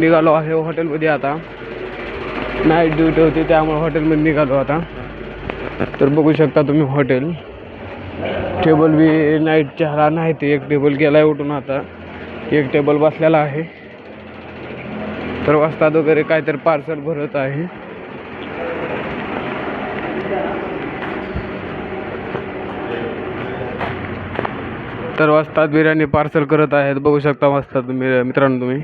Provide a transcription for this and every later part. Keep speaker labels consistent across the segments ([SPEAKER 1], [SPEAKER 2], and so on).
[SPEAKER 1] निघालो आहे हॉटेलमध्ये आता. नाईट ड्युटी होती त्यामुळे हॉटेलमध्ये निघालो आता. तर बघू शकता तुम्ही हॉटेल. टेबल बी नाईट चहा नाही, ते एक टेबल गेलाय उठून, आता एक टेबल बसलेला आहे. तर वस्ताद वगैरे काहीतरी पार्सल भरत आहे. तर वस्ताद बिर्याणी पार्सल करत आहेत. बघू शकता वस्ताद तुम्ही मित्रांनो तुम्ही.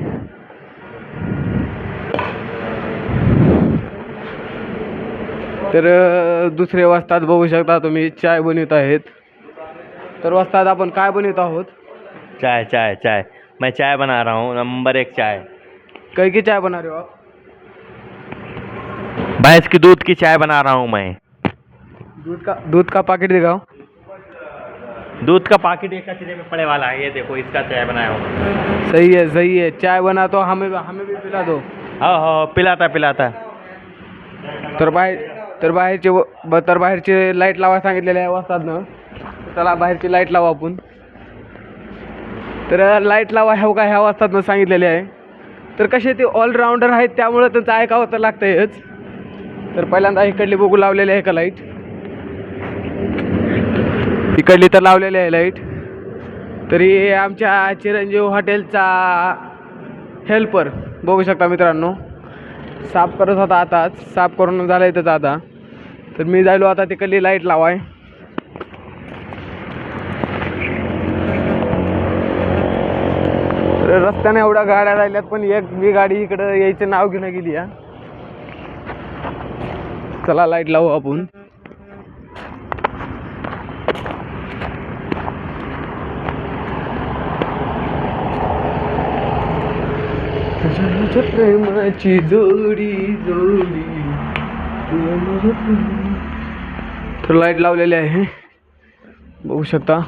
[SPEAKER 1] तर दुसरे वस्ताद बघू शकता तुम्ही चाय बनवत आहेत. तर वस्ताद आपण काय बनवत आहोत?
[SPEAKER 2] चाय चाय चाय मैं चाय बना रहा हूँ, नंबर 1 चाय।
[SPEAKER 1] कई की चाय बना रहे हो आप?
[SPEAKER 2] भैंस की दूध की चाय बना रहा हूँ मैं।
[SPEAKER 1] दूध का पैकेट दिखाओ।
[SPEAKER 2] दूध का पैकेट एक कचरे में पड़े वाला है, ये देखो इसका चाय बनाया हूँ।
[SPEAKER 1] सही है सही है, चाय बना तो हमें भी पिला दो।
[SPEAKER 2] हाँ पिलाता पिलाता।
[SPEAKER 1] तर बाहेरची लाईट लावा सांगितलेली आहे वस्तादनं. चला बाहेरची लाईट लावा आपण. तर लाईट लावा ह्या वस्तादनं सांगितलेले आहे. तर कसे ते ऑलराऊंडर आहेत त्यामुळे त्यांचं ऐकावं तर लागतंयच. तर पहिल्यांदा इकडली बघू लावलेली आहे का लाईट. इकडली तर लावलेली आहे लाईट. तरी आमच्या चिरंजीव हॉटेलचा हेल्पर बघू शकता मित्रांनो, साफ करत होता. आताच साफ करून झालं इथंच आता. तर मी जायलो आता तिकडली लाईट लावाय. तर रस्त्याने एवढ्या गाड्या राहिल्यात पण एक बी गाडी इकडं यायचं नाव घेऊन गेली या. चला लाईट लावू आपण. प्रेमाची जोडी जोडी. तर लाईट लावलेली आहे बघू शकता.